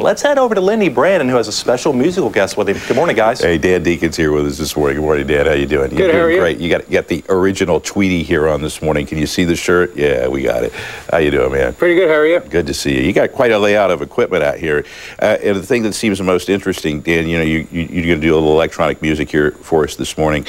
let's head over to Lindy Brandon, who has a special musical guest with him. Good morning, guys. Hey, Dan Deacon's here with us this morning. Good morning, Dan. How you doing? Good, how are you? Great. You got the original Tweety here on this morning. Can you see the shirt? Yeah, we got it. How you doing, man? Pretty good. How are you? Good to see you. You got quite a layout of equipment out here. And the thing that seems the most interesting, Dan, you know, you're going to do a little electronic music here for us this morning.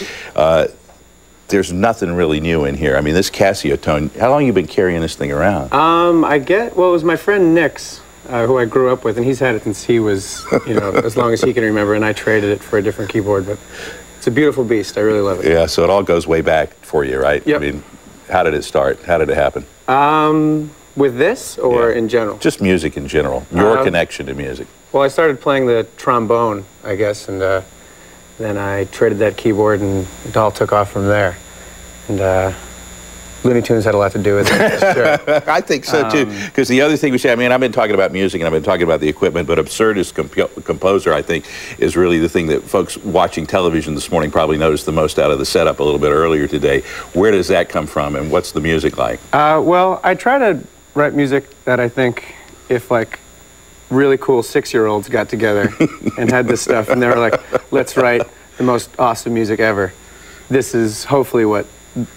There's nothing really new in here. I mean, this Casio tone, how long have you been carrying this thing around? Well, it was my friend Nick's, who I grew up with, and he's had it since he was, you know, as long as he can remember, and I traded it for a different keyboard, but it's a beautiful beast. I really love it. Yeah, so it all goes way back for you, right? Yep. I mean, how did it start? How did it happen? With this, or in general? Just music in general, your connection to music. Well, I started playing the trombone, I guess, and then I traded that keyboard, and it all took off from there. And Looney Tunes had a lot to do with it, sure. I think so, too. Because the other thing we say, I mean, I've been talking about music, and I've been talking about the equipment, but absurdist composer, I think, is really the thing that folks watching television this morning probably noticed the most out of the setup a little bit earlier today. Where does that come from, and what's the music like? Well, I try to write music that I think if, like, really cool 6-year-olds got together and had this stuff, and they were like, let's write the most awesome music ever. This is hopefully what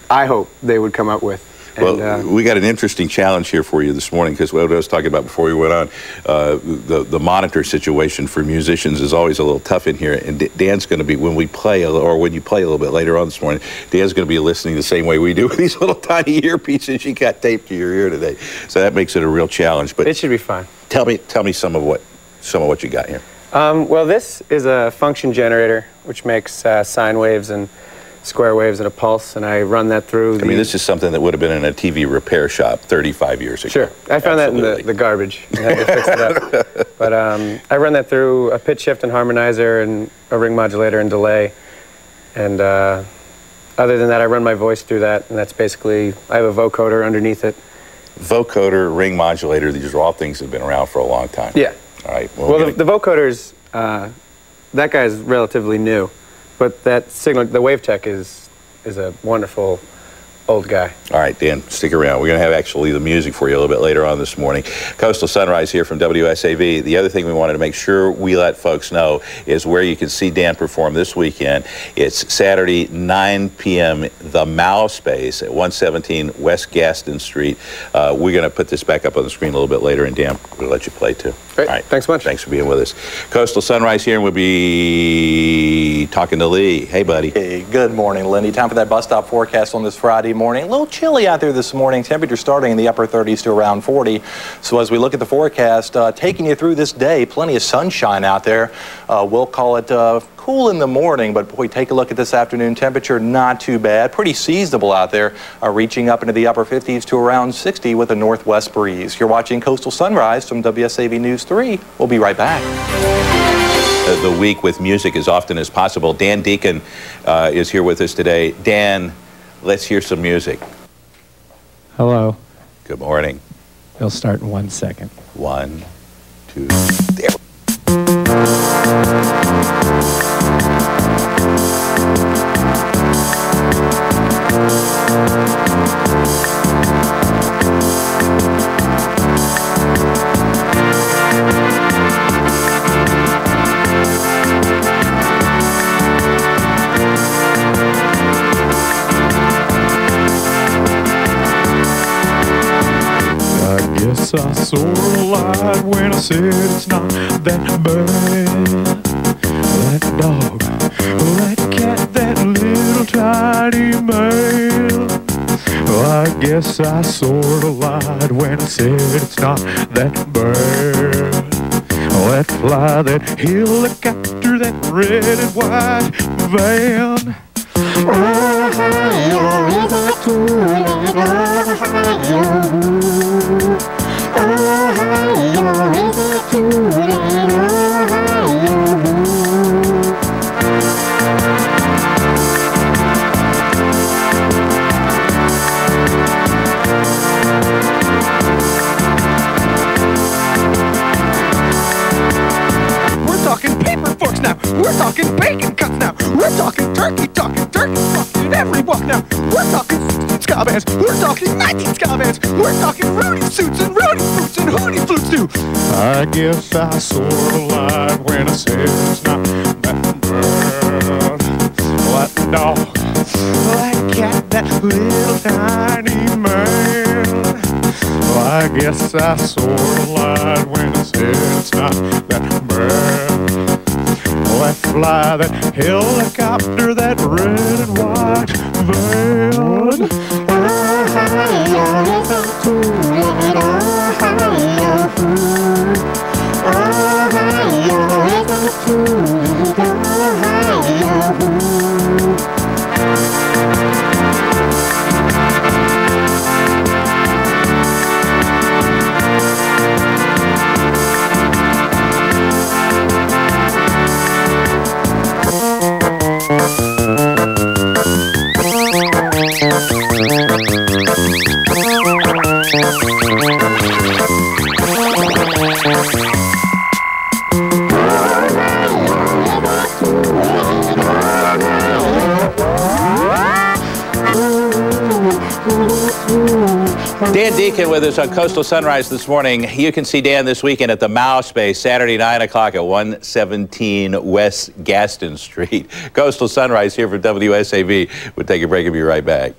I hope they would come up with. And, well, we got an interesting challenge here for you this morning, because what I was talking about before we went on, the monitor situation for musicians is always a little tough in here, and Dan's going to be, when we play, or when you play a little bit later on this morning, Dan's going to be listening the same way we do with these little tiny earpieces you got taped to your ear today. So that makes it a real challenge. But it should be fine. Tell me some of what you got here. Well, this is a function generator, which makes sine waves and square waves and a pulse, and I run that through. I mean, this is something that would have been in a TV repair shop 35 years ago. Sure. I found that in the garbage and had to fix it up. But I run that through a pitch shift and harmonizer and a ring modulator and delay. And other than that, I run my voice through that, and that's basically, I have a vocoder underneath it. Vocoder, ring modulator, these are all things that have been around for a long time. Yeah. All right. Well, the vocoder's, that guy's relatively new. But that signal, the WaveTech is a wonderful old guy. All right, Dan, stick around. We're going to have actually the music for you a little bit later on this morning. Coastal Sunrise here from WSAV. The other thing we wanted to make sure we let folks know is where you can see Dan perform this weekend. It's Saturday, 9 p.m., the Mao Space at 117 West Gaston Street. We're going to put this back up on the screen a little bit later, and Dan, we'll let you play too. Great. All right. Thanks much. Thanks for being with us. Coastal Sunrise here, and we'll be talking to Lee. Hey, buddy. Hey, good morning, Lindy. Time for that bus stop forecast on this Friday morning. A little chilly out there this morning. Temperature starting in the upper 30s to around 40. So as we look at the forecast, taking you through this day, plenty of sunshine out there. We'll call it cool in the morning, but boy, take a look at this afternoon temperature, not too bad. Pretty seasonable out there, reaching up into the upper 50s to around 60 with a northwest breeze. You're watching Coastal Sunrise from WSAV News 3. We'll be right back. The week with music as often as possible. Dan Deacon is here with us today. Dan, let's hear some music. Hello. Good morning. It'll start in 1 second. 1, 2, there. I sort of lied when I said it's not that bad. That dog, that cat, that little tiny man. I guess I sort of lied when I said it's not that bad. That fly, that helicopter, that red and white van. Ohio, is it too late? Ohio, is it too late? We're talking paper forks now. We're talking bacon cuts now. We're talking turkey, talking every walk now. We're talking ska bands. We're talking 19 ska bands. We're talking Rudy suits and Rudy boots and Hootie flutes too. I guess I sort of lied when I said it's not that bird, that dog, that cat, that little tiny man. Well, I guess I sort of lied when I said it's not that bird, that fly, that helicopter, that red and white van. Dan Deacon with us on Coastal Sunrise this morning. You can see Dan this weekend at the Mouse Space, Saturday 9 o'clock at 117 West Gaston Street. Coastal Sunrise here for WSAV. We'll take a break and be right back.